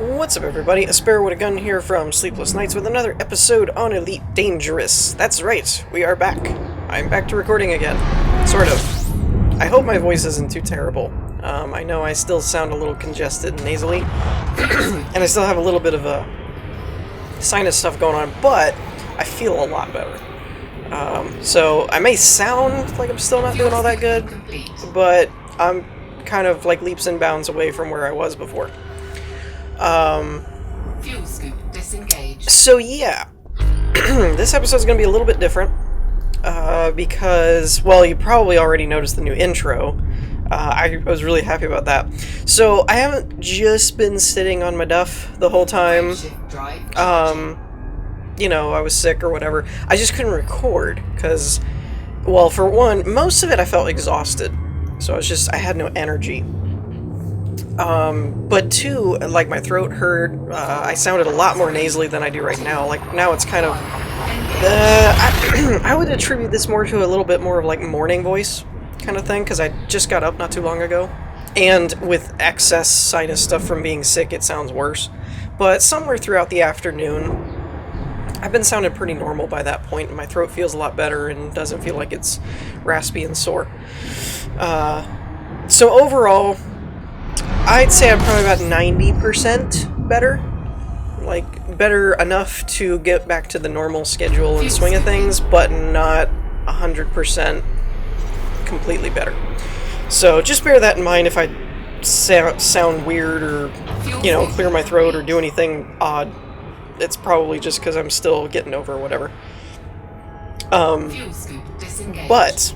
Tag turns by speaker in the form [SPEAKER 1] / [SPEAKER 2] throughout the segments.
[SPEAKER 1] What's up, everybody? A Sparrow with a Gun here from Sleepless Nights with another episode on Elite Dangerous. That's right, we are back. I'm back to recording again. Sort of. I hope my voice isn't too terrible. I know I still sound a little congested and nasally, and I still have a little bit of a sinus stuff going on, but I feel a lot better. So I may sound like I'm still not doing all that good, but I'm kind of like leaps and bounds away from where I was before.
[SPEAKER 2] Fuel scoop disengaged.
[SPEAKER 1] So yeah, this episode's gonna be a little bit different, because, well, you probably already noticed the new intro. I was really happy about that. So I haven't just been sitting on my duff the whole time. You know, I was sick or whatever. I just couldn't record, because, well, for one, most of it I felt exhausted. So I had no energy. But two, like, my throat hurt. I sounded a lot more nasally than I do right now. Like, now it's kind of, I would attribute this more to a little bit more of, like, morning voice kind of thing, because I just got up not too long ago. And with excess sinus stuff from being sick, it sounds worse. But somewhere throughout the afternoon, I've been sounding pretty normal by that point, and my throat feels a lot better and doesn't feel like it's raspy and sore. So overall, I'd say I'm probably about 90% better. Like, better enough to get back to the normal schedule and swing of things, but not 100% completely better. So just bear that in mind if I sound weird or, you know, clear my throat or do anything odd. It's probably just because I'm still getting over whatever. But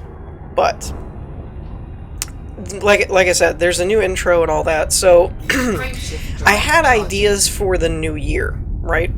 [SPEAKER 1] like I said, there's a new intro and all that, so I had ideas for the new year, right?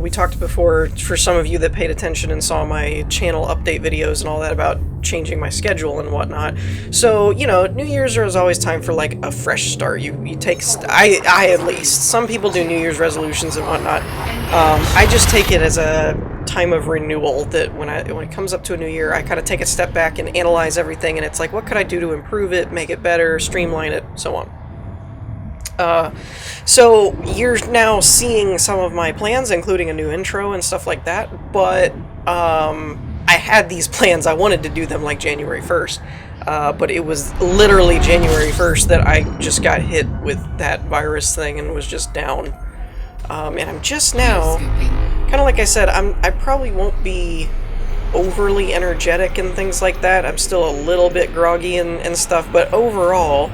[SPEAKER 1] We talked before, for some of you that paid attention and saw my channel update videos and all that, about changing my schedule and whatnot. So, you know, New Year's is always time for, like, a fresh start. You take, I at least, some people do New Year's resolutions and whatnot. I just take it as a time of renewal, that when it comes up to a new year, I kind of take a step back and analyze everything, and it's like, what could I do to improve it, make it better, streamline it, so on. So you're now seeing some of my plans, including a new intro and stuff like that, but I had these plans. I wanted to do them like January 1st, but it was literally January 1st that I just got hit with that virus thing and was just down. And I'm just now, kind of like I said, I probably won't be overly energetic and things like that. I'm still a little bit groggy and stuff, but overall,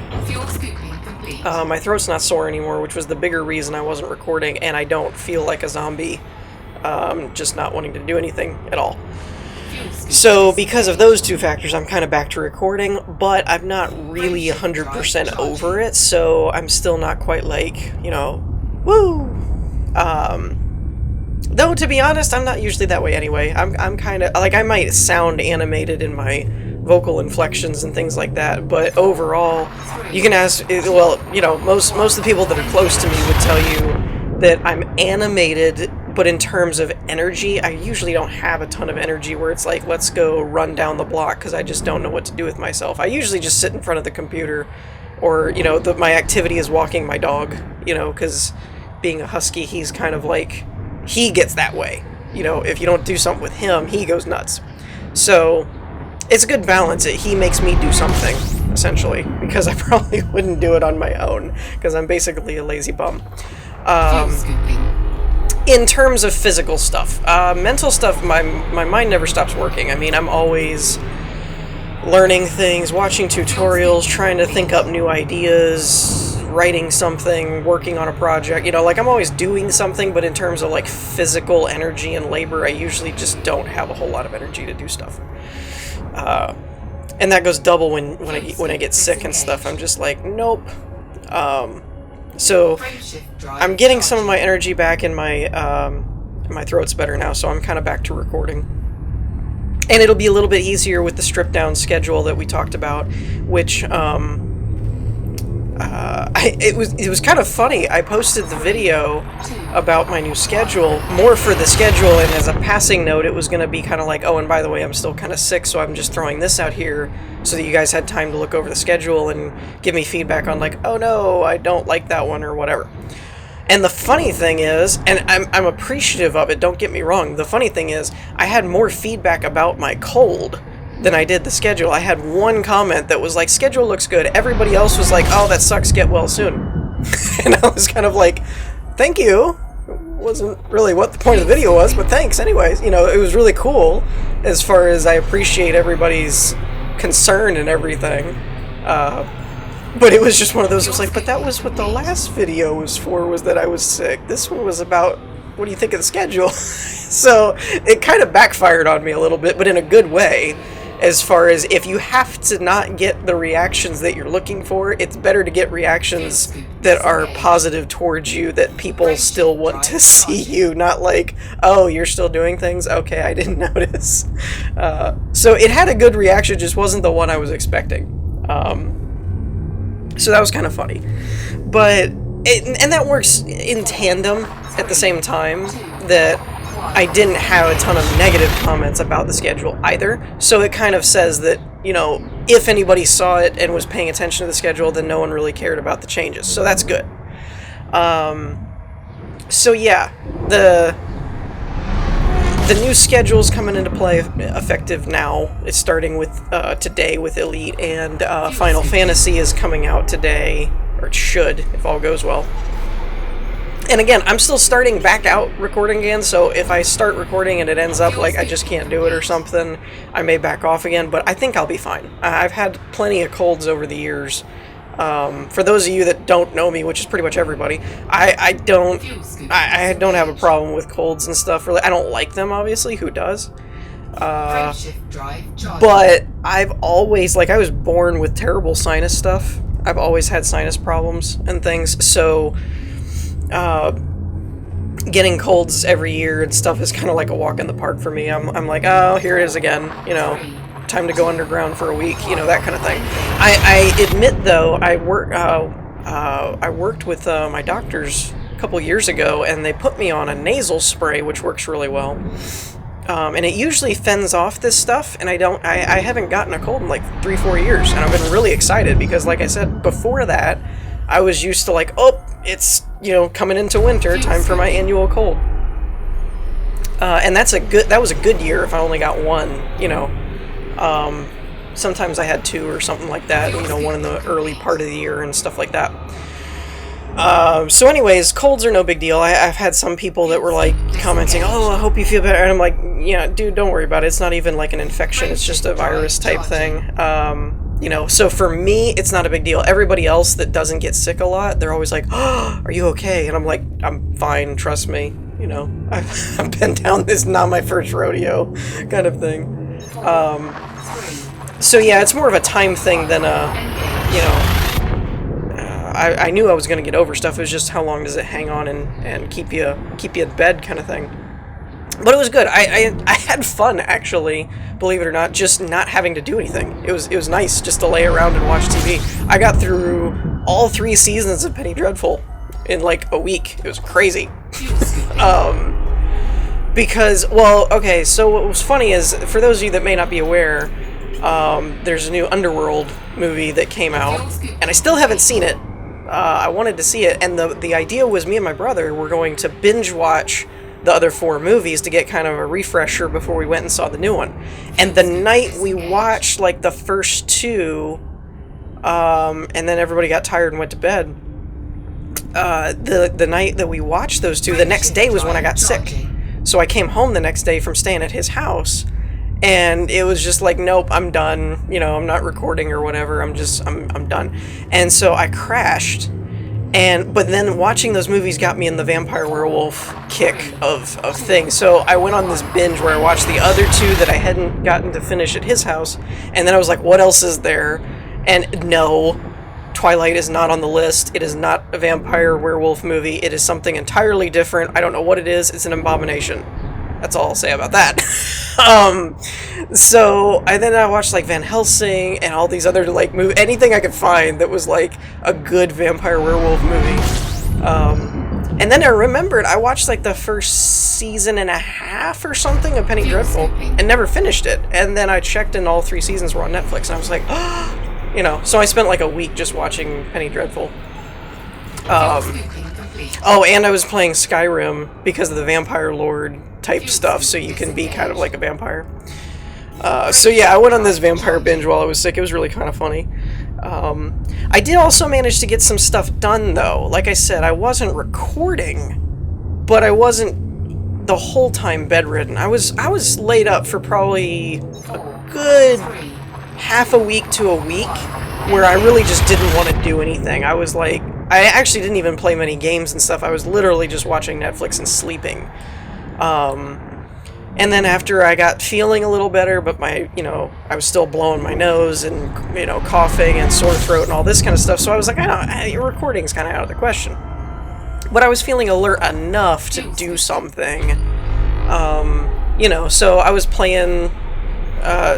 [SPEAKER 1] my throat's not sore anymore, which was the bigger reason I wasn't recording, and I don't feel like a zombie, just not wanting to do anything at all. So because of those two factors, I'm kind of back to recording, but I'm not really 100% over it, so I'm still not quite like, you know, woo! Though, to be honest, I'm not usually that way anyway. I'm kind of, like, I might sound animated in my vocal inflections and things like that, but overall, you can ask, well, you know, most of the people that are close to me would tell you that I'm animated, but in terms of energy, I usually don't have a ton of energy where it's like, let's go run down the block, because I just don't know what to do with myself. I usually just sit in front of the computer, or, you know, my activity is walking my dog, you know, because being a husky, he's kind of like, he gets that way. You know, if you don't do something with him, he goes nuts. So it's a good balance. He makes me do something, essentially, because I probably wouldn't do it on my own, because I'm basically a lazy bum. In terms of physical stuff, mental stuff, my mind never stops working. I mean, I'm always learning things, watching tutorials, trying to think up new ideas, writing something, working on a project, you know, like, I'm always doing something, but in terms of, like, physical energy and labor, I usually just don't have a whole lot of energy to do stuff. And that goes double when I get sick and stuff. I'm just like, nope. So I'm getting some of my energy back, and my throat's better now, so I'm kind of back to recording. And it'll be a little bit easier with the stripped down schedule that we talked about, which, it was kind of funny. I posted the video about my new schedule, more for the schedule, and as a passing note, it was going to be kind of like, oh, and by the way, I'm still kind of sick, so I'm just throwing this out here so that you guys had time to look over the schedule and give me feedback on, like, oh no, I don't like that one, or whatever. And the funny thing is, and I'm appreciative of it, don't get me wrong, the funny thing is, I had more feedback about my cold than I did the schedule. I had one comment that was like, schedule looks good. Everybody else was like, oh, that sucks, get well soon. And I was kind of like, thank you. Wasn't really what the point of the video was, but thanks anyways. You know, it was really cool as far as I appreciate everybody's concern and everything. But it was just one of those, it was like, but that was what the last video was for, was that I was sick. This one was about, what do you think of the schedule? So it kind of backfired on me a little bit, but in a good way. As far as if you have to not get the reactions that you're looking for, it's better to get reactions that are positive towards you, that people still want to see you, not like, oh, you're still doing things? Okay, I didn't notice. So it had a good reaction, just wasn't the one I was expecting. So that was kind of funny. But, and that works in tandem at the same time, that I didn't have a ton of negative comments about the schedule either, so it kind of says that, you know, if anybody saw it and was paying attention to the schedule, then no one really cared about the changes, so that's good. So yeah, the new schedule's coming into play effective now. It's starting with today with Elite, and Final Fantasy is coming out today, or it should, if all goes well. And again, I'm still starting back out recording again, so if I start recording and it ends up like I just can't do it or something, I may back off again, but I think I'll be fine. I've had plenty of colds over the years. For those of you that don't know me, which is pretty much everybody, I don't have a problem with colds and stuff. Really, I don't like them, obviously. Who does? But I've always, like, I was born with terrible sinus stuff. I've always had sinus problems and things, so getting colds every year and stuff is kind of like a walk in the park for me. I'm like, oh, here it is again, you know, time to go underground for a week, you know, that kind of thing. I admit, though, I worked with my doctors a couple years ago, and they put me on a nasal spray, which works really well. And it usually fends off this stuff, and I haven't gotten a cold in like 3-4 years, and I've been really excited because, like I said, before that, I was used to like, oh, it's, you know, coming into winter, time for my annual cold. And that was a good year if I only got one, you know. Sometimes I had two or something like that, you know, one in the early part of the year and stuff like that. So anyways, colds are no big deal. I've had some people that were like commenting, oh, I hope you feel better. And I'm like, yeah, dude, don't worry about it. It's not even like an infection. It's just a virus type thing. You know, so for me, it's not a big deal. Everybody else that doesn't get sick a lot, they're always like, oh, are you okay? And I'm like, I'm fine, trust me. You know, I've been down this, not my first rodeo kind of thing. So yeah, it's more of a time thing than a, you know, I knew I was going to get over stuff. It was just how long does it hang on and keep you in bed kind of thing. But it was good. I had fun, actually, believe it or not, just not having to do anything. It was nice just to lay around and watch TV. I got through all 3 seasons of Penny Dreadful in like a week. It was crazy. Because, well, okay, so what was funny is, for those of you that may not be aware, there's a new Underworld movie that came out, and I still haven't seen it. I wanted to see it, and the idea was me and my brother were going to binge watch the other 4 movies to get kind of a refresher before we went and saw the new one. And the night we watched like the first 2, and then everybody got tired and went to bed, the night that we watched those 2, the next day was when I got sick. So I came home the next day from staying at his house, and it was just like, nope, I'm done, you know, I'm not recording or whatever, I'm done. And so I crashed. But then watching those movies got me in the vampire werewolf kick of things. So I went on this binge where I watched the other 2 that I hadn't gotten to finish at his house. And then I was like, what else is there? And no, Twilight is not on the list. It is not a vampire werewolf movie. It is something entirely different. I don't know what it is. It's an abomination. That's all I'll say about that. So I watched like Van Helsing and all these other like movies, anything I could find that was like a good vampire werewolf movie. And then I remembered I watched like the first season and a half or something of Penny Dreadful and never finished it. And then I checked and all 3 seasons were on Netflix, and I was like, you know, so I spent like a week just watching Penny Dreadful.
[SPEAKER 2] complete.
[SPEAKER 1] Oh, and I was playing Skyrim because of the Vampire Lord type stuff, so you can be kind of like a vampire. So yeah, I went on this vampire binge while I was sick. It was really kind of funny. I did also manage to get some stuff done, though. Like I said, I wasn't recording, but I wasn't the whole time bedridden. I was laid up for probably a good half a week to a week, where I really just didn't want to do anything. I was like, I actually didn't even play many games and stuff. I was literally just watching Netflix and sleeping. And then after I got feeling a little better, but I was still blowing my nose and, coughing and sore throat and all this kind of stuff. So I was like, your recording's kind of out of the question. But I was feeling alert enough to do something. So I was playing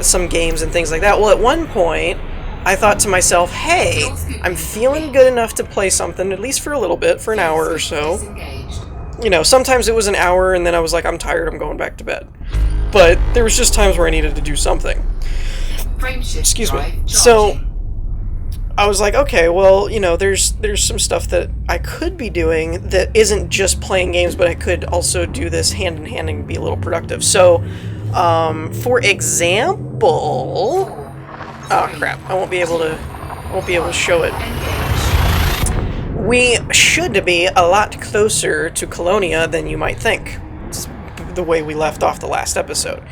[SPEAKER 1] some games and things like that. Well, at one point, I thought to myself, hey, I'm feeling good enough to play something, at least for a little bit, for an hour or so. Sometimes it was an hour, and then I was like, I'm tired, I'm going back to bed. But there was just times where I needed to do something. Excuse me. So I was like, okay, well, there's some stuff that I could be doing that isn't just playing games, but I could also do this hand in hand and be a little productive. So, for example, oh crap, I won't be able to show it. We should be a lot closer to Colonia than you might think. It's the way we left off the last episode.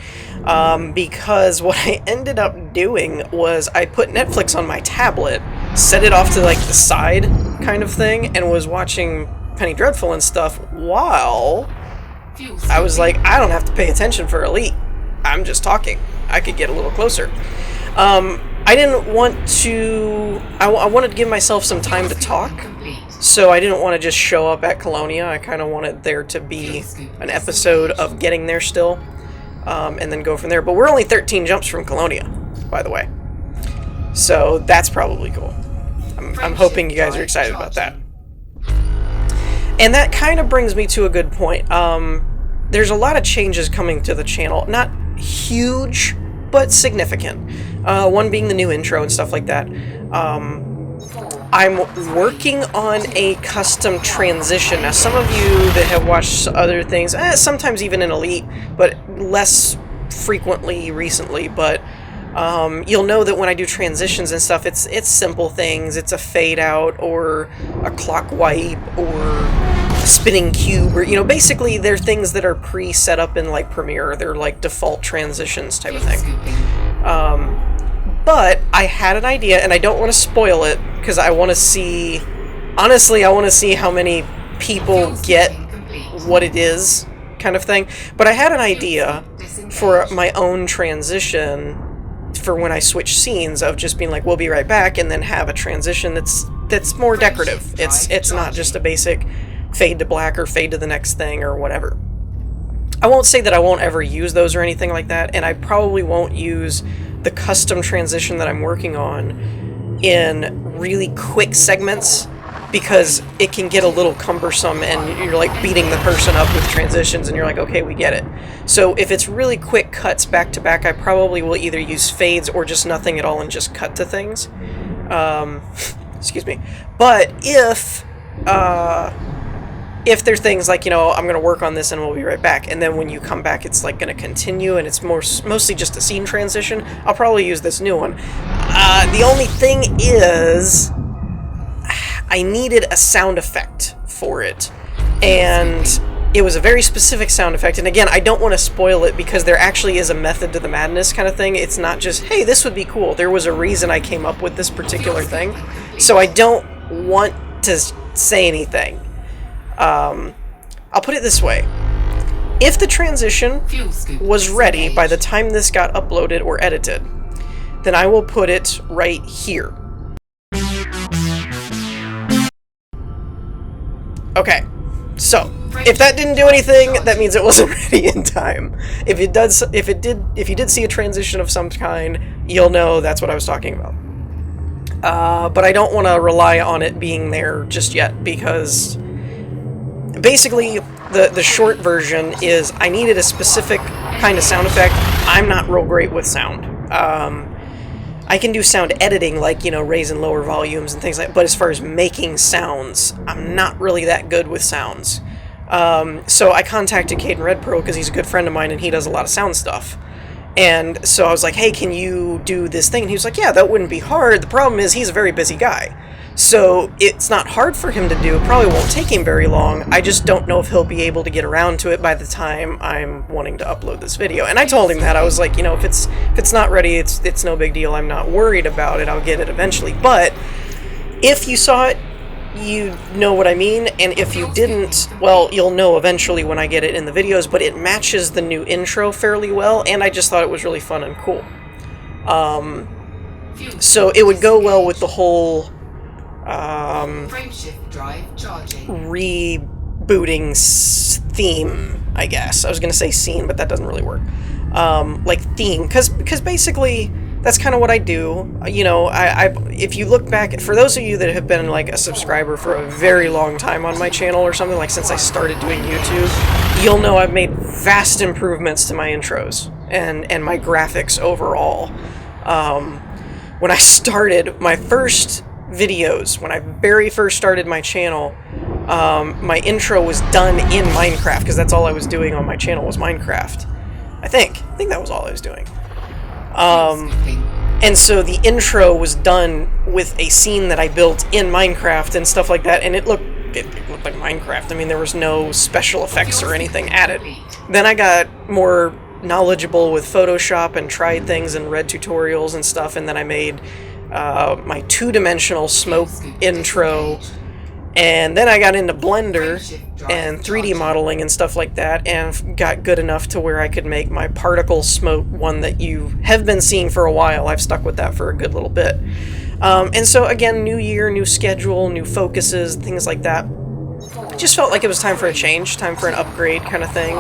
[SPEAKER 1] Because what I ended up doing was I put Netflix on my tablet, set it off to like the side kind of thing, and was watching Penny Dreadful and stuff while I was like, I don't have to pay attention for Elite. I'm just talking. I could get a little closer. I didn't want to... I wanted to give myself some time to talk, so I didn't want to just show up at Colonia. I kind of wanted there to be an episode of getting there still, and then go from there. But we're only 13 jumps from Colonia, by the way. So that's probably cool. I'm hoping you guys are excited about that. And that kind of brings me to a good point. There's a lot of changes coming to the channel. Not huge, but significant. One being the new intro and stuff like that. I'm working on a custom transition. Now, some of you that have watched other things, sometimes even in Elite, but less frequently recently, but you'll know that when I do transitions and stuff, it's simple things. It's a fade out or a clock wipe or a spinning cube, or basically they're things that are pre-set up in like Premiere. They're like default transitions type of thing. But I had an idea, and I don't want to spoil it because I want to see. Honestly, I want to see how many people get what it is, kind of thing. But I had an idea for my own transition for when I switch scenes of just being like, we'll be right back, and then have a transition that's more decorative. It's not just a basic fade to black or fade to the next thing or whatever. I won't say that I won't ever use those or anything like that, and I probably won't use the custom transition that I'm working on in really quick segments, because it can get a little cumbersome and you're like beating the person up with transitions and you're like, okay, we get it. So if it's really quick cuts back to back, I probably will either use fades or just nothing at all and just cut to things. Excuse me. But if they're things like, I'm going to work on this and we'll be right back, and then when you come back it's like going to continue and it's mostly just a scene transition, I'll probably use this new one. The only thing is I needed a sound effect for it, and it was a very specific sound effect, and again, I don't want to spoil it because there actually is a method to the madness kind of thing. It's not just, hey, this would be cool. There was a reason I came up with this particular thing, so I don't want to say anything. I'll put it this way. If the transition was ready by the time this got uploaded or edited, then I will put it right here. Okay, so if that didn't do anything, that means it wasn't ready in time. If you did see a transition of some kind, you'll know that's what I was talking about. But I don't want to rely on it being there just yet, because basically, the short version is I needed a specific kind of sound effect. I'm not real great with sound. I can do sound editing, like, you know, raise and lower volumes and things like that, but as far as making sounds, I'm not really that good with sounds. So I contacted Caden Redpro because he's a good friend of mine and he does a lot of sound stuff. And so I was like, hey, can you do this thing? And he was like, yeah, that wouldn't be hard. The problem is he's a very busy guy. So it's not hard for him to do. It probably won't take him very long. I just don't know if he'll be able to get around to it by the time I'm wanting to upload this video. And I told him that. I was like, you know, if it's not ready, it's no big deal. I'm not worried about it. I'll get it eventually. But if you saw it, you know what I mean. And if you didn't, well, you'll know eventually when I get it in the videos. But it matches the new intro fairly well. And I just thought it was really fun and cool. So it would go well with the whole rebooting theme, I guess. I was gonna say scene, but that doesn't really work. Like theme, because basically that's kind of what I do. You know, if you look back, for those of you that have been like a subscriber for a very long time on my channel or something, like since I started doing YouTube, you'll know I've made vast improvements to my intros and my graphics overall. When I started my first videos, when I very first started my channel, my intro was done in Minecraft, because that's all I was doing on my channel was Minecraft. I think that was all I was doing. And so the intro was done with a scene that I built in Minecraft and stuff like that, and it looked like Minecraft. I mean, there was no special effects or anything added. Then I got more knowledgeable with Photoshop and tried things and read tutorials and stuff, and then I made my two-dimensional smoke intro, and then I got into Blender and 3D modeling and stuff like that, and got good enough to where I could make my particle smoke one that you have been seeing for a while. I've stuck with that for a good little bit. And so again, new year, new schedule, new focuses, things like that. I just felt like it was time for a change, time for an upgrade kind of thing.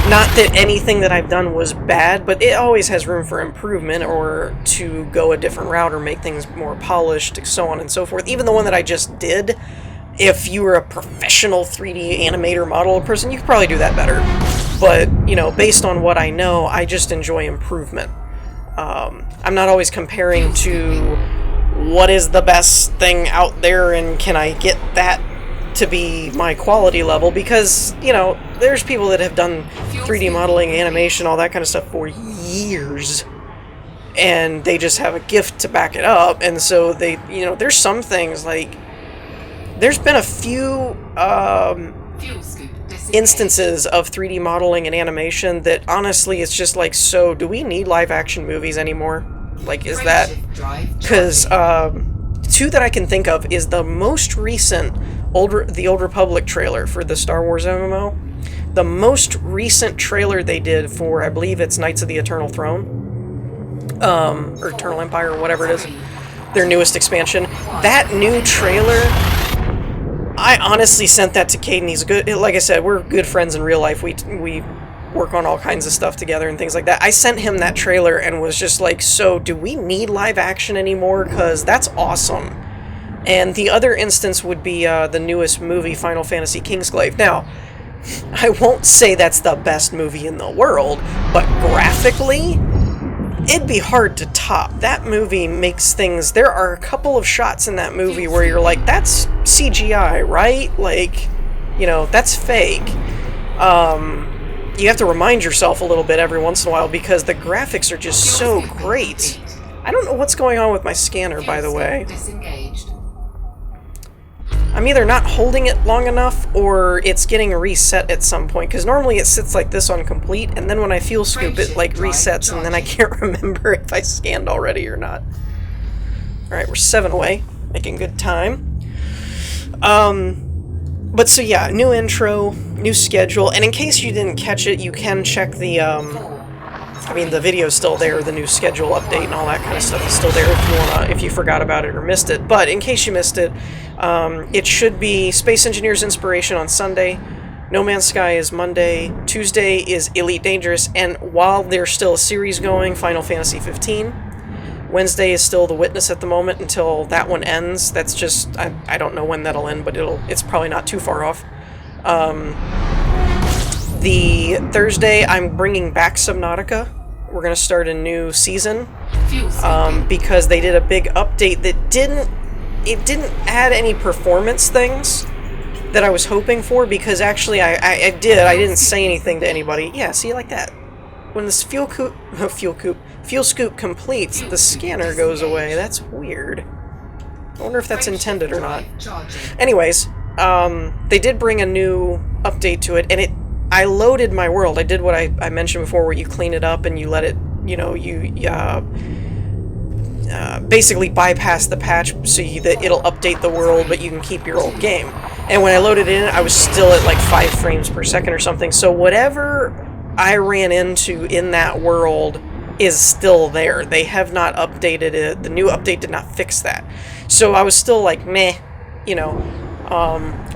[SPEAKER 1] Not that anything that I've done was bad, but it always has room for improvement or to go a different route or make things more polished, so on and so forth. Even the one that I just did, if you were a professional 3D animator modeler person, you could probably do that better. But, you know, based on what I know, I just enjoy improvement. I'm not always comparing to what is the best thing out there and can I get that to be my quality level, because, you know, there's people that have done 3D modeling, animation, all that kind of stuff for years, and they just have a gift to back it up. And so they, you know, there's some things, like, there's been a few instances of 3D modeling and animation that honestly it's just like, so do we need live action movies anymore? Like, is that, because two that I can think of is the most recent the Old Republic trailer for the Star Wars MMO. The most recent trailer they did for, I believe it's Knights of the Eternal Throne, or Eternal Empire, or whatever it is, their newest expansion. That new trailer, I honestly sent that to Caden. He's good. Like I said, we're good friends in real life. We work on all kinds of stuff together and things like that. I sent him that trailer and was just like, so do we need live action anymore? Because that's awesome. And the other instance would be the newest movie, Final Fantasy Kingsglaive. Now, I won't say that's the best movie in the world, but graphically, it'd be hard to top. That movie makes things... There are a couple of shots in that movie where you're like, that's CGI, right? Like, you know, that's fake. You have to remind yourself a little bit every once in a while, because the graphics are just so great. I don't know what's going on with my scanner, by the way. I'm either not holding it long enough, or it's getting reset at some point, because normally it sits like this on complete, and then when I fuel scoop, it like resets, and then I can't remember if I scanned already or not. Alright, we're 7 away, making good time. But so yeah, new intro, new schedule, and in case you didn't catch it, you can check the, I mean, the video's still there, the new schedule update and all that kind of stuff is still there if you wanna, if you forgot about it or missed it. But in case you missed it, it should be Space Engineers Inspiration on Sunday, No Man's Sky is Monday, Tuesday is Elite Dangerous, and while there's still a series going, Final Fantasy 15. Wednesday is still The Witness at the moment until that one ends. That's just, I don't know when that'll end, but it's probably not too far off. The Thursday, I'm bringing back Subnautica. We're going to start a new season.
[SPEAKER 2] Fuel scooping.
[SPEAKER 1] because they did a big update that didn't add any performance things that I was hoping for, because actually I didn't say anything to anybody. Yeah, see, like that. When this fuel scoop completes, the scanner goes away. That's weird. I wonder if that's intended or not. Anyways, they did bring a new update to it, and I loaded my world. I did what I mentioned before, where you clean it up and you let it, basically bypass the patch so that it'll update the world, but you can keep your old game. And when I loaded it in, I was still at like 5 frames per second or something. So whatever I ran into in that world is still there. They have not updated it. The new update did not fix that. So I was still like, meh,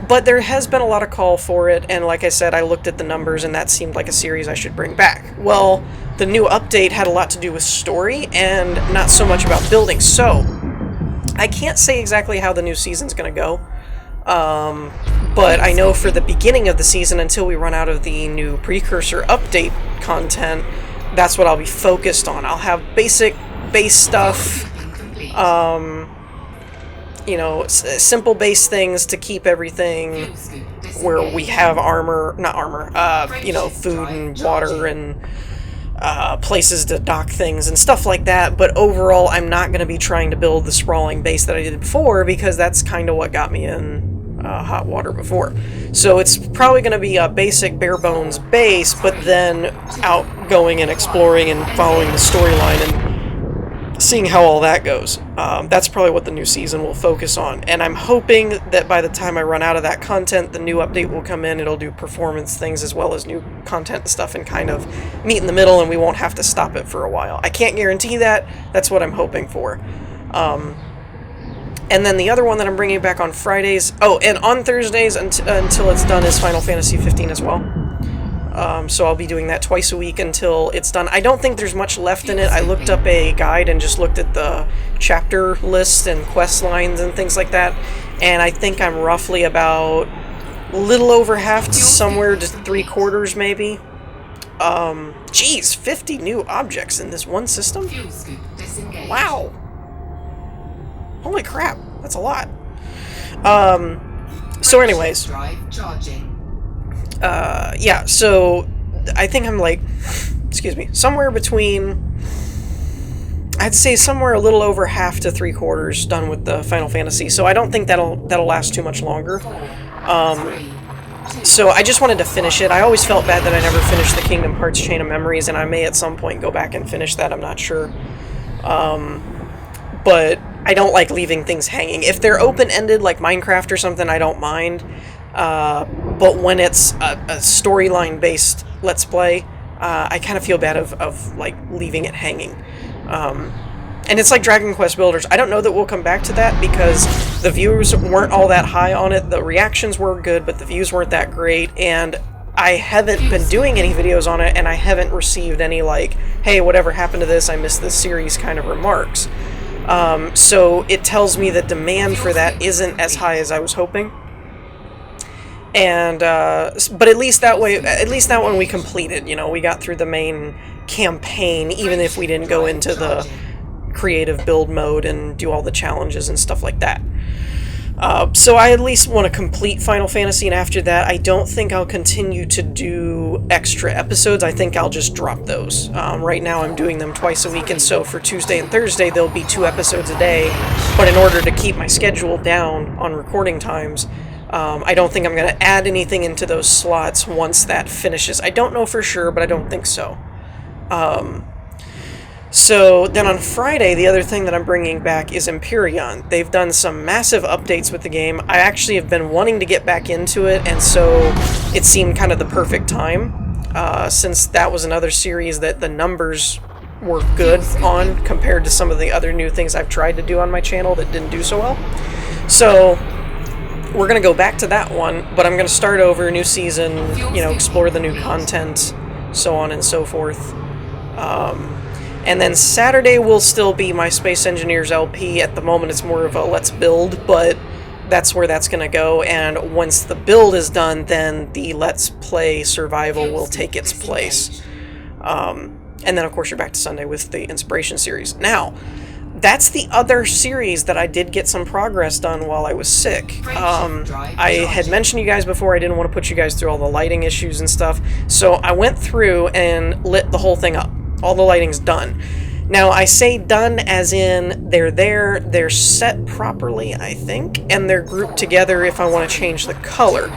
[SPEAKER 1] but there has been a lot of call for it, and like I said, I looked at the numbers, and that seemed like a series I should bring back. Well, the new update had a lot to do with story, and not so much about building, so I can't say exactly how the new season's going to go, but I know for the beginning of the season, until we run out of the new precursor update content, that's what I'll be focused on. I'll have basic base stuff, simple base things to keep everything where we have food and water and places to dock things and stuff like that. But overall, I'm not going to be trying to build the sprawling base that I did before, because that's kind of what got me in hot water before. So it's probably going to be a basic bare bones base, but then out going and exploring and following the storyline and seeing how all that goes. That's probably what the new season will focus on. And I'm hoping that by the time I run out of that content, the new update will come in. It'll do performance things as well as new content and stuff, and kind of meet in the middle, and we won't have to stop it for a while. I can't guarantee that. That's what I'm hoping for. And then the other one that I'm bringing back on Fridays... Oh, and on Thursdays until it's done is Final Fantasy 15 as well. So I'll be doing that twice a week until it's done. I don't think there's much left in it. I looked up a guide and just looked at the chapter list and quest lines and things like that, and I think I'm roughly about a little over half to somewhere to 3/4 maybe. Geez, 50 new objects in this one system? Wow. Holy crap, that's a lot. So anyways, yeah, so I think I'm like, somewhere between, I'd say somewhere a little over half to 3/4 done with the Final Fantasy, so I don't think that'll last too much longer. So I just wanted to finish it. I always felt bad that I never finished the Kingdom Hearts Chain of Memories, and I may at some point go back and finish that, I'm not sure. But I don't like leaving things hanging. If they're open-ended like Minecraft or something, I don't mind. But when it's a storyline based Let's Play, I kind of feel bad of like leaving it hanging. And it's like Dragon Quest Builders. I don't know that we'll come back to that, because the views weren't all that high on it. The reactions were good, but the views weren't that great, and I haven't been doing any videos on it, and I haven't received any like, hey, whatever happened to this, I missed this series kind of remarks. So it tells me that demand for that isn't as high as I was hoping. And but at least that one we completed. We got through the main campaign, even if we didn't go into the creative build mode and do all the challenges and stuff like that. So I at least want to complete Final Fantasy, and after that I don't think I'll continue to do extra episodes. I think I'll just drop those. Right now I'm doing them twice a week, and so for Tuesday and Thursday there'll be 2 episodes a day, but in order to keep my schedule down on recording times, I don't think I'm going to add anything into those slots once that finishes. I don't know for sure, but I don't think so. So then on Friday, the other thing that I'm bringing back is Empyrean. They've done some massive updates with the game. I actually have been wanting to get back into it, and so it seemed kind of the perfect time, since that was another series that the numbers were good on compared to some of the other new things I've tried to do on my channel that didn't do so well. So we're going to go back to that one, but I'm going to start over, new season, explore the new content, so on and so forth. And then Saturday will still be my Space Engineers LP. At the moment it's more of a let's build, but that's where that's going to go, and once the build is done, then the Let's Play Survival will take its place. And then, of course, you're back to Sunday with the Inspiration series. Now, that's the other series that I did get some progress done while I was sick. I had mentioned to you guys before I didn't want to put you guys through all the lighting issues and stuff, so I went through and lit the whole thing up. All the lighting's done. Now, I say done as in they're there, they're set properly, I think, and they're grouped together if I want to change the color.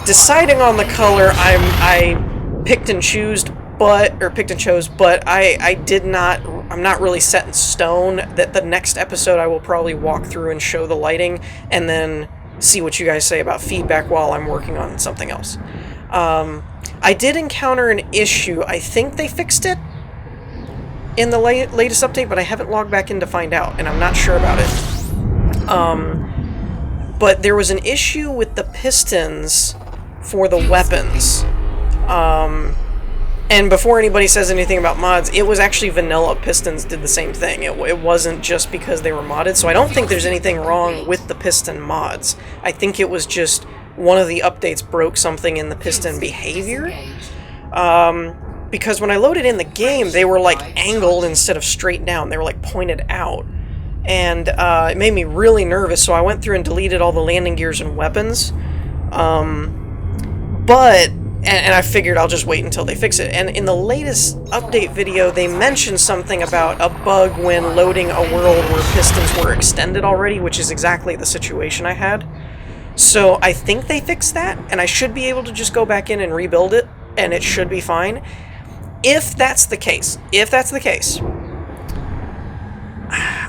[SPEAKER 1] Deciding on the color, I picked and chose, but I'm not really set in stone that the next episode I will probably walk through and show the lighting and then see what you guys say about feedback while I'm working on something else. I did encounter an issue. I think they fixed it in the latest update, but I haven't logged back in to find out, and I'm not sure about it. But there was an issue with the pistons for the weapons. And before anybody says anything about mods, it was actually vanilla pistons did the same thing. It wasn't just because they were modded, so I don't think there's anything wrong with the piston mods. I think it was just one of the updates broke something in the piston behavior. Because when I loaded in the game, they were like angled instead of straight down. They were like pointed out. And it made me really nervous, so I went through and deleted all the landing gears and weapons. And I figured I'll just wait until they fix it. And in the latest update video, they mentioned something about a bug when loading a world where pistons were extended already, which is exactly the situation I had. So I think they fixed that, and I should be able to just go back in and rebuild it, and it should be fine. If that's the case,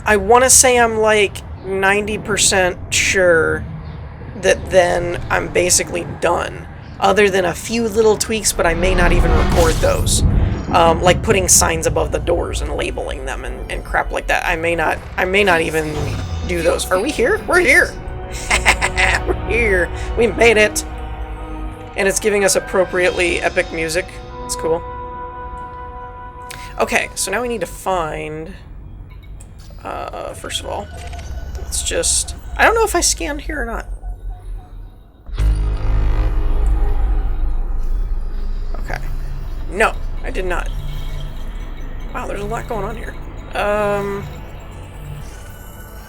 [SPEAKER 1] I want to say I'm like 90% sure that then I'm basically done. Other than a few little tweaks, but I may not even record those. Like putting signs above the doors and labeling them and crap like that. I may not even do those. Are we here? We're here! We're here! We made it! And it's giving us appropriately epic music. It's cool. Okay, so now we need to find... first of all, let's just... I don't know if I scanned here or not. Okay. No, I did not. Wow, there's a lot going on here.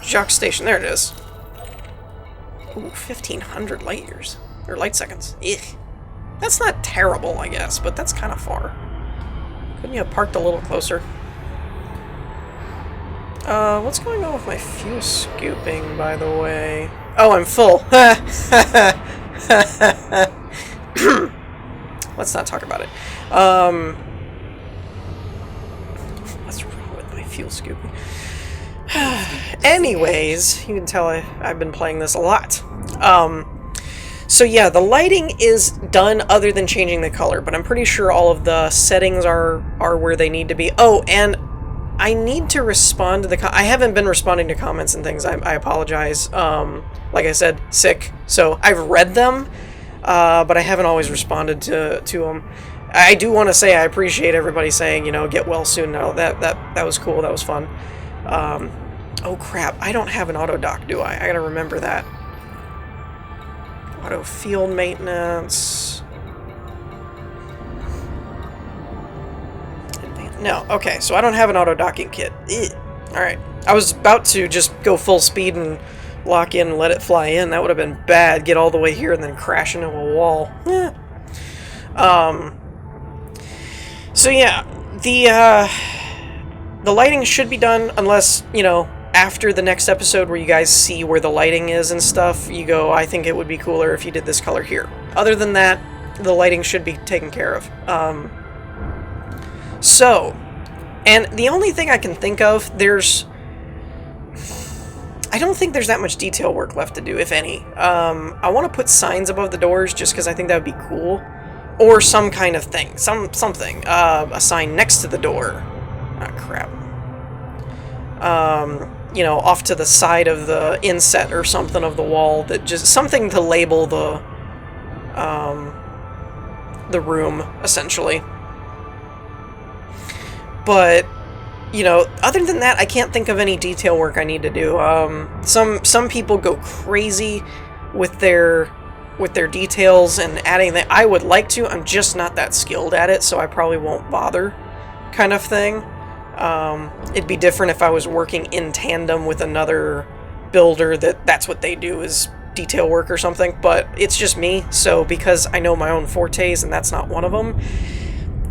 [SPEAKER 1] Jacques Station, there it is. Ooh, 1,500 light years. Or light seconds. Ugh. That's not terrible, I guess, but that's kind of far. Couldn't you have parked a little closer? What's going on with my fuel scooping, by the way? Oh, I'm full. Let's not talk about it. What's wrong with my fuel scooping? Anyways, you can tell I've been playing this a lot. So yeah, the lighting is done other than changing the color, but I'm pretty sure all of the settings are where they need to be. Oh, and I need to respond to the I haven't been responding to comments and things. I apologize. Like I said, sick. So I've read them, but I haven't always responded to them. I do want to say I appreciate everybody saying, you know, get well soon. No, that was cool. That was fun. Oh crap! I don't have an auto dock, do I? I gotta remember that. Auto field maintenance. No, okay, so I don't have an auto docking kit. Alright. I was about to just go full speed and lock in and let it fly in. That would have been bad. Get all the way here and then crash into a wall. So yeah, the lighting should be done unless, you know, after the next episode where you guys see where the lighting is and stuff, you go, I think it would be cooler if you did this color here. Other than that, the lighting should be taken care of. So, and the only thing I can think of, I don't think there's that much detail work left to do, if any. I want to put signs above the doors just because I think that would be cool. Or some kind of thing. Something. A sign next to the door. Ah, crap. You know, off to the side of the inset or something of the wall that just... Something to label the room, essentially. But, you know, other than that, I can't think of any detail work I need to do. Some people go crazy with their details and adding that. I would like to. I'm just not that skilled at it, so I probably won't bother. kind of thing. It'd be different if I was working in tandem with another builder that's what they do, is detail work or something, but it's just me, so because I know my own fortes and that's not one of them,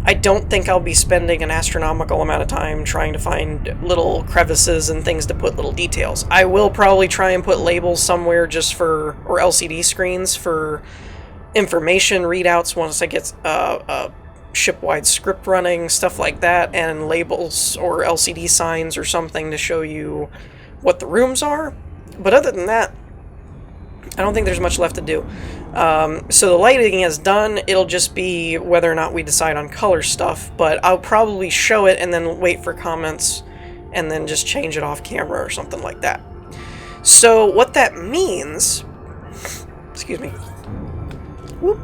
[SPEAKER 1] I don't think I'll be spending an astronomical amount of time trying to find little crevices and things to put little details. I will probably try and put labels somewhere just for, or LCD screens for information readouts once I get a ship-wide script running, stuff like that, and labels or LCD signs or something to show you what the rooms are. But other than that, I don't think there's much left to do. So the lighting is done. It'll just be whether or not we decide on color stuff, but I'll probably show it and then wait for comments and then just change it off camera or something like that. So what that means... Excuse me. Whoop.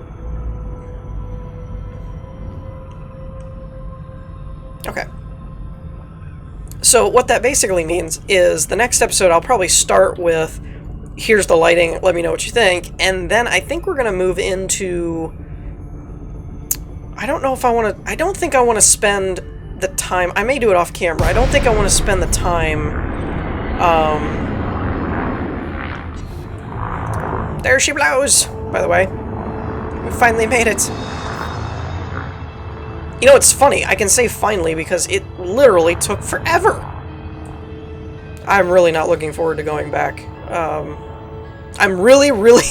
[SPEAKER 1] Okay. So what that basically means is the next episode I'll probably start with, here's the lighting, let me know what you think, and then I think we're going to move into... I don't know if I want to... I don't think I want to spend the time... I may do it off camera. I don't think I want to spend the time... There she blows, by the way. We finally made it. You know, it's funny. I can say finally because it literally took forever. I'm really not looking forward to going back. I'm really, really,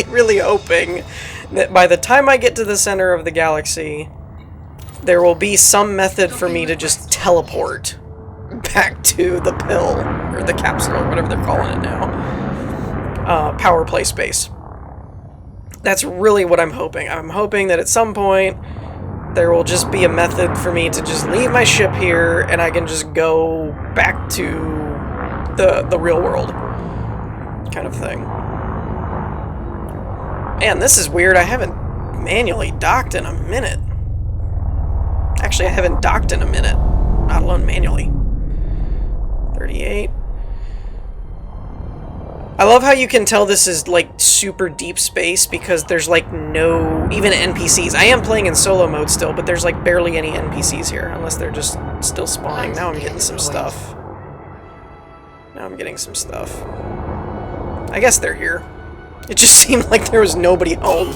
[SPEAKER 1] really hoping that by the time I get to the center of the galaxy, there will be some method for me to just teleport back to the pill, or the capsule, or whatever they're calling it now. Power play space. That's really what I'm hoping. I'm hoping that at some point there will just be a method for me to just leave my ship here and I can just go back to the real world kind of thing. Man, this is weird. I haven't manually docked in a minute. Actually, I haven't docked in a minute, not alone manually. 38. I love how you can tell this is like super deep space because there's like no even NPCs. I am playing in solo mode still, but there's like barely any NPCs here unless they're just still spawning. Now I'm getting some stuff. I guess they're here. It just seemed like there was nobody home.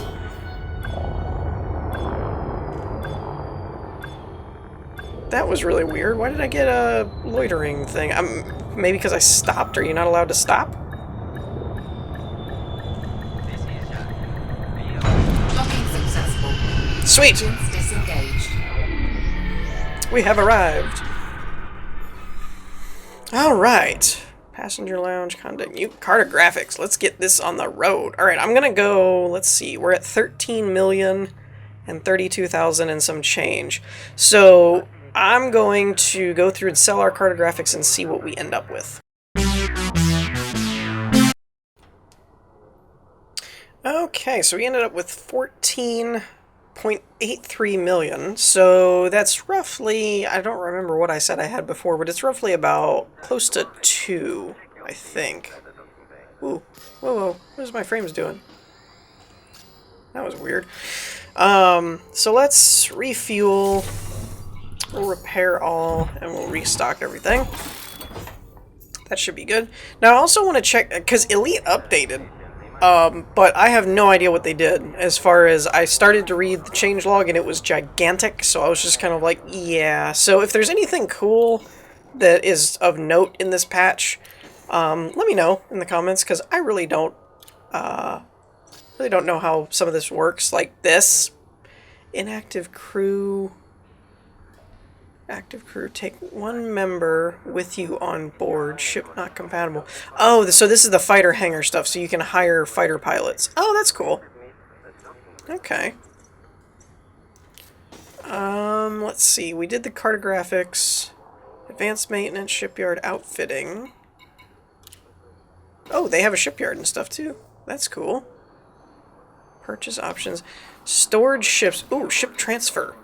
[SPEAKER 1] That was really weird. Why did I get a loitering thing? Maybe because I stopped. Are you not allowed to stop?
[SPEAKER 2] Docking successful.
[SPEAKER 1] Sweet!
[SPEAKER 2] Engines disengaged.
[SPEAKER 1] We have arrived. Alright. Passenger lounge, conduct, new cartographics. Let's get this on the road. Alright, I'm gonna go, let's see, we're at 13,032,000 and some change. So, I'm going to go through and sell our cartographics and see what we end up with. Okay, so we ended up with 14.83 million. So that's roughly, I don't remember what I said I had before, but it's roughly about close to 2, I think. Ooh, whoa, what is my frames doing? That was weird. So let's refuel. We'll repair all, and we'll restock everything. That should be good. Now, I also want to check, because Elite updated, but I have no idea what they did. As far as, I started to read the changelog, and it was gigantic, so I was just kind of like, yeah. So if there's anything cool that is of note in this patch, let me know in the comments, because I really don't know how some of this works. Like this, inactive crew... Active crew, take one member with you on board. Ship not compatible. Oh, so this is the fighter hangar stuff, so you can hire fighter pilots. Oh, that's cool. Okay. Let's see. We did the cartographics. Advanced maintenance, shipyard outfitting. Oh, they have a shipyard and stuff, too. That's cool. Purchase options. Storage ships. Ooh, ship transfer.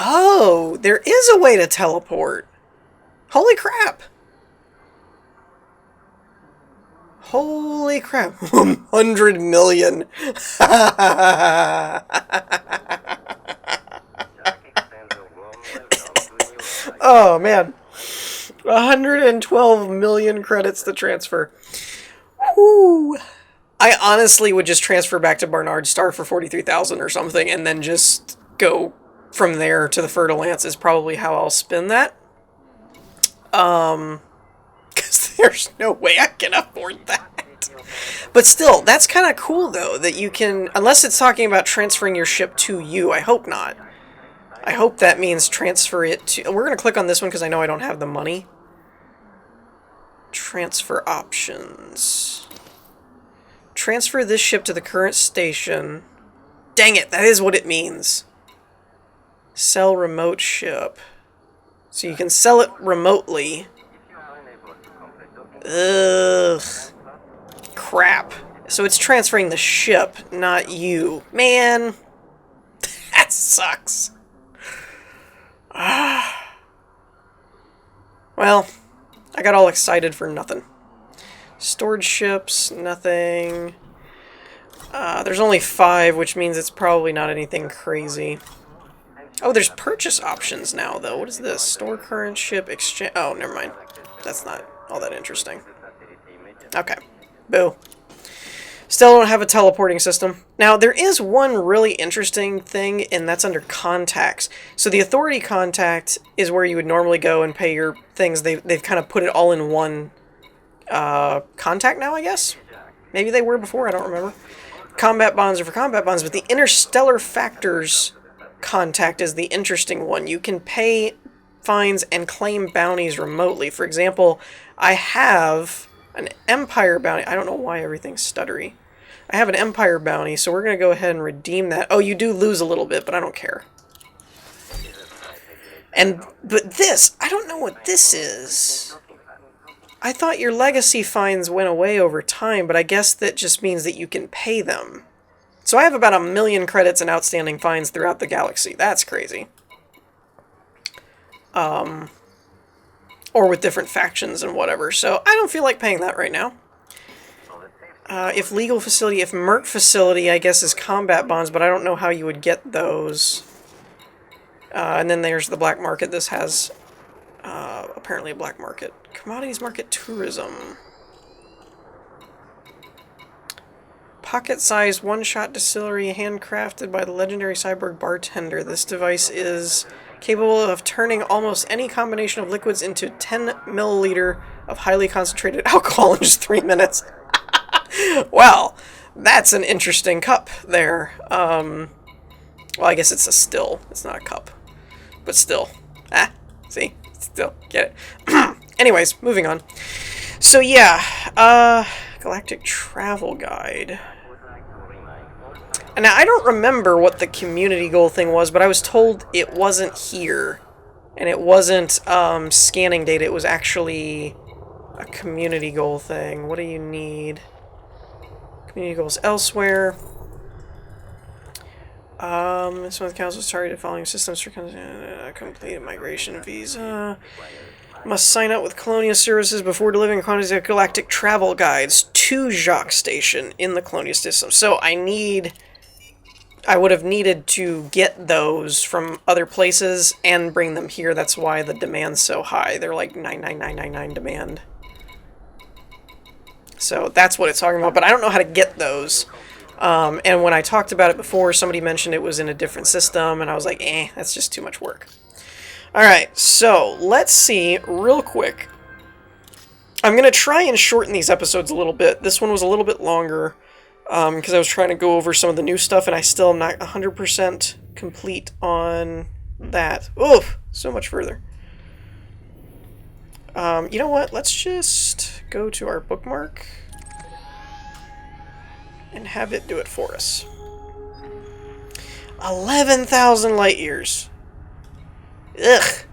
[SPEAKER 1] Oh, there is a way to teleport. Holy crap. Holy crap. 100 million. Oh, man. 112 million credits to transfer. Whew. I honestly would just transfer back to Barnard Star for 43,000 or something, and then just go from there to the Fertile Lance is probably how I'll spin that. Because there's no way I can afford that. But still, that's kind of cool, though, that you can, unless it's talking about transferring your ship to you. I hope not. I hope that means transfer it to... We're going to click on this one because I know I don't have the money. Transfer options. Transfer this ship to the current station. Dang it, that is what it means. Sell remote ship. So you can sell it remotely. Ugh. Crap. So it's transferring the ship, not you. Man, that sucks. Well, I got all excited for nothing. Stored ships, nothing. There's only 5, which means it's probably not anything crazy. Oh, there's purchase options now, though. What is this? Store current ship, exchange... Oh, never mind. That's not all that interesting. Okay. Boo. Still don't have a teleporting system. Now, there is one really interesting thing, and that's under contacts. So the authority contact is where you would normally go and pay your things. They've kind of put it all in one contact now, I guess? Maybe they were before, I don't remember. Combat bonds are for combat bonds, but the interstellar factors contact is the interesting one. You can pay fines and claim bounties remotely. For example, I have an Empire bounty. I don't know why everything's stuttery. I have an Empire bounty, so we're going to go ahead and redeem that. Oh, you do lose a little bit, but I don't care. But this, I don't know what this is. I thought your legacy fines went away over time, but I guess that just means that you can pay them. So I have about 1 million credits in outstanding fines throughout the galaxy. That's crazy. Or with different factions and whatever. So I don't feel like paying that right now. If legal facility, if merc facility, I guess is combat bonds, but I don't know how you would get those. And then there's the black market. This has apparently a black market. Commodities market tourism. Pocket-sized one-shot distillery handcrafted by the legendary cyborg bartender. This device is capable of turning almost any combination of liquids into 10 milliliter of highly concentrated alcohol in just 3 minutes. Well, that's an interesting cup there. Well, I guess it's a still. It's not a cup. But still. See? Still. Get it. Anyways, moving on. So, yeah. Galactic Travel Guide. And now, I don't remember what the community goal thing was, but I was told it wasn't here. And it wasn't scanning data. It was actually a community goal thing. What do you need? Community goals elsewhere. Some of the council's targeted following systems for completed migration visa. Must sign up with Colonia services before delivering quantities of galactic travel guides to Jacques Station in the Colonia system. So I would have needed to get those from other places and bring them here. That's why the demand's so high. They're like 99999 demand. So that's what it's talking about, but I don't know how to get those. And when I talked about it before, somebody mentioned it was in a different system, and I was like, that's just too much work. Alright, so let's see real quick. I'm going to try and shorten these episodes a little bit. This one was a little bit longer, because I was trying to go over some of the new stuff, and I still am not 100% complete on that. Oof, so much further. You know what? Let's just go to our bookmark and have it do it for us. 11,000 light years. Ugh.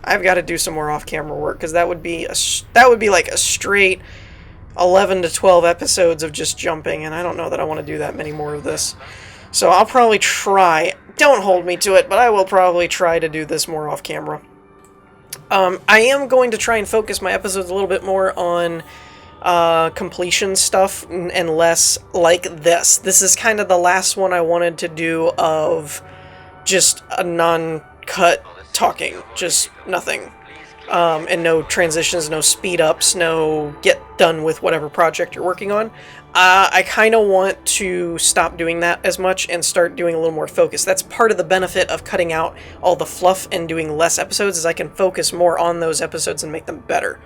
[SPEAKER 1] I've got to do some more off-camera work because that would be like a straight 11 to 12 episodes of just jumping, and I don't know that I want to do that many more of this. So I'll probably try. Don't hold me to it, but I will probably try to do this more off-camera. I am going to try and focus my episodes a little bit more on completion stuff and less like this. This is kind of the last one I wanted to do of just a non-cut talking, just nothing. And no transitions, no speed ups, no get done with whatever project you're working on. I kind of want to stop doing that as much and start doing a little more focus. That's part of the benefit of cutting out all the fluff and doing less episodes, is I can focus more on those episodes and make them better.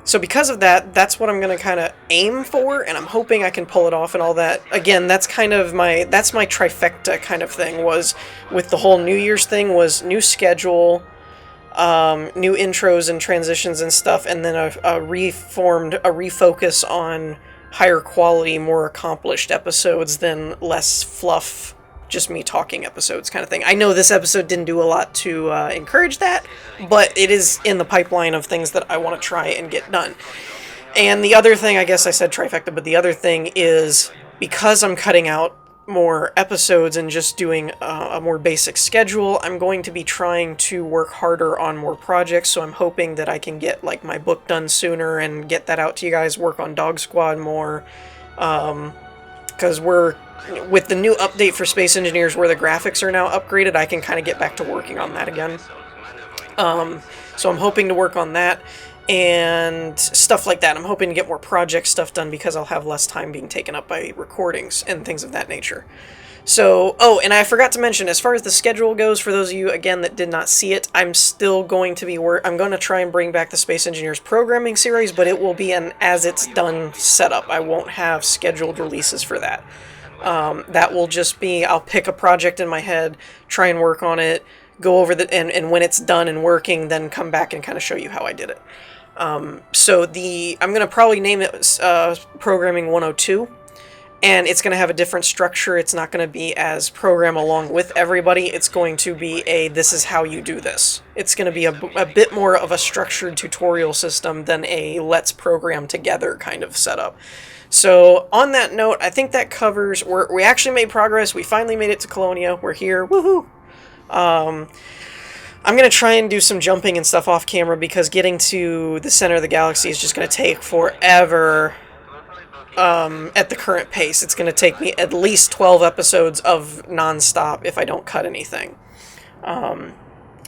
[SPEAKER 1] So because of that, that's what I'm going to kind of aim for, and I'm hoping I can pull it off and all that. Again, that's kind of that's my trifecta kind of thing, was with the whole New Year's thing, was new schedule, new intros and transitions and stuff, and then a refocus on higher quality, more accomplished episodes than less fluff, just me talking episodes kind of thing. I know this episode didn't do a lot to encourage that, but it is in the pipeline of things that I want to try and get done. And the other thing, I guess I said trifecta, but the other thing is, because I'm cutting out more episodes and just doing a more basic schedule, I'm going to be trying to work harder on more projects, so I'm hoping that I can get like my book done sooner and get that out to you guys, work on Dog Squad more, because we're, with the new update for Space Engineers where the graphics are now upgraded, I can kind of get back to working on that again. So I'm hoping to work on that and stuff like that. I'm hoping to get more project stuff done because I'll have less time being taken up by recordings and things of that nature. So, oh, and I forgot to mention, as far as the schedule goes, for those of you, again, that did not see it, I'm still going to be I'm going to try and bring back the Space Engineers programming series, but it will be an as-it's-done setup. I won't have scheduled releases for that. That will just be, I'll pick a project in my head, try and work on it, go over and when it's done and working, then come back and kind of show you how I did it. So I'm going to probably name it Programming 102, and it's going to have a different structure. It's not going to be as program along with everybody. It's going to be this is how you do this. It's going to be a bit more of a structured tutorial system than a let's program together kind of setup. So on that note, I think that covers, we actually made progress. We finally made it to Colonia. We're here. Woohoo! I'm going to try and do some jumping and stuff off camera, because getting to the center of the galaxy is just going to take forever at the current pace. It's going to take me at least 12 episodes of non-stop if I don't cut anything.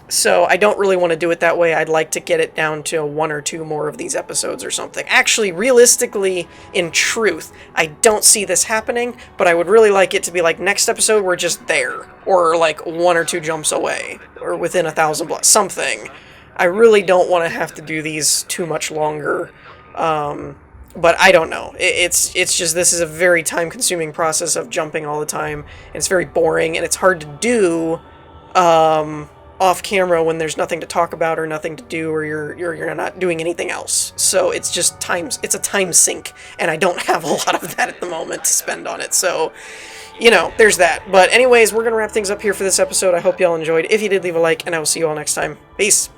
[SPEAKER 1] So I don't really want to do it that way. I'd like to get it down to 1 or 2 more of these episodes or something. Actually, realistically, in truth, I don't see this happening, but I would really like it to be like, next episode we're just there, or like 1 or 2 jumps away, or within 1,000 blocks, something. I really don't want to have to do these too much longer, but I don't know. It's just, this is a very time-consuming process of jumping all the time, and it's very boring, and it's hard to do off camera when there's nothing to talk about or nothing to do, or you're not doing anything else. So it's just it's a time sink, and I don't have a lot of that at the moment to spend on it. So, you know, there's that. But anyways, we're gonna wrap things up here for this episode. I hope y'all enjoyed. If you did, leave a like, and I will see you all next time. Peace.